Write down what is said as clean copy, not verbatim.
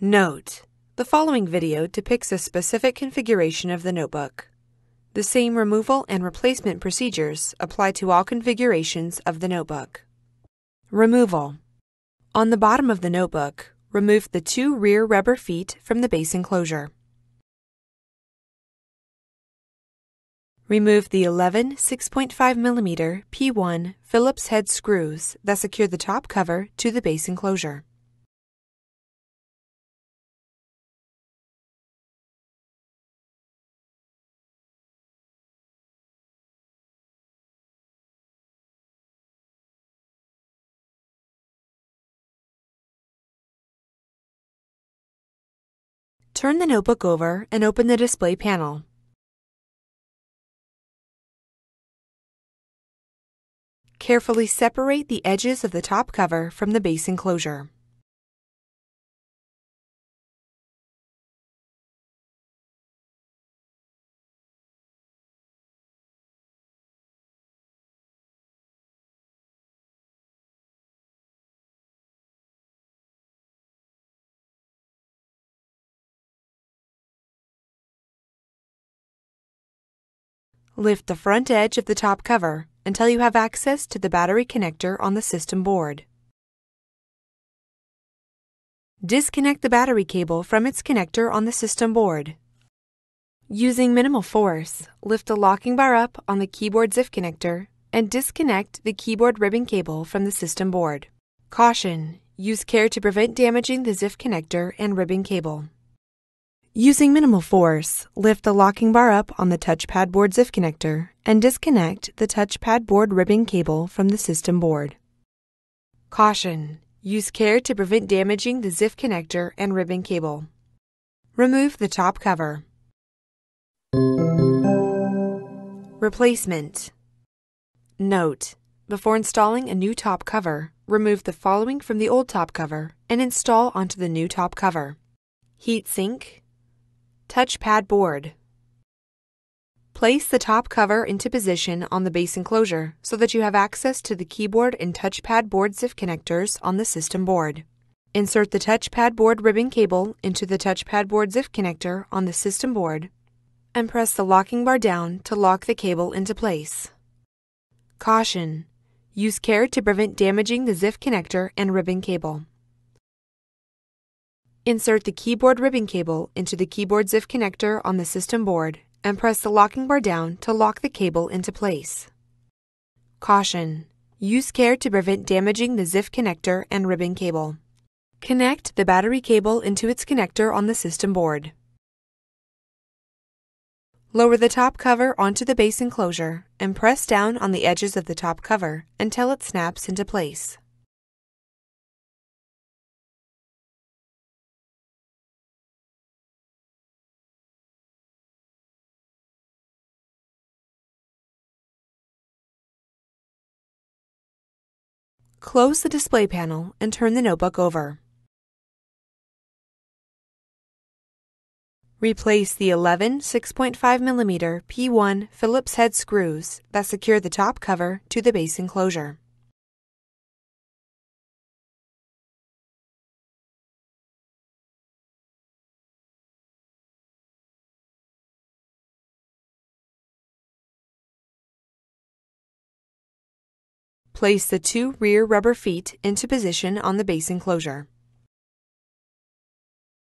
Note: the following video depicts a specific configuration of the notebook. The same removal and replacement procedures apply to all configurations of the notebook. Removal. On the bottom of the notebook, remove the two rear rubber feet from the base enclosure. Remove the 11 6.5mm P1 Phillips head screws that secure the top cover to the base enclosure. Turn the notebook over and open the display panel. Carefully separate the edges of the top cover from the base enclosure. Lift the front edge of the top cover until you have access to the battery connector on the system board. Disconnect the battery cable from its connector on the system board. Using minimal force, lift the locking bar up on the keyboard ZIF connector and disconnect the keyboard ribbon cable from the system board. Caution: use care to prevent damaging the ZIF connector and ribbon cable. Using minimal force, lift the locking bar up on the touchpad board ZIF connector and disconnect the touchpad board ribbon cable from the system board. Caution: use care to prevent damaging the ZIF connector and ribbon cable. Remove the top cover. Replacement. Note: before installing a new top cover, remove the following from the old top cover and install onto the new top cover: heat sink, touchpad board. Place the top cover into position on the base enclosure so that you have access to the keyboard and touchpad board ZIF connectors on the system board. Insert the touchpad board ribbon cable into the touchpad board ZIF connector on the system board and press the locking bar down to lock the cable into place. Caution: use care to prevent damaging the ZIF connector and ribbon cable. Insert the keyboard ribbon cable into the keyboard ZIF connector on the system board and press the locking bar down to lock the cable into place. Caution: use care to prevent damaging the ZIF connector and ribbon cable. Connect the battery cable into its connector on the system board. Lower the top cover onto the base enclosure and press down on the edges of the top cover until it snaps into place. Close the display panel and turn the notebook over. Replace the 11 6.5mm P1 Phillips head screws that secure the top cover to the base enclosure. Place the two rear rubber feet into position on the base enclosure.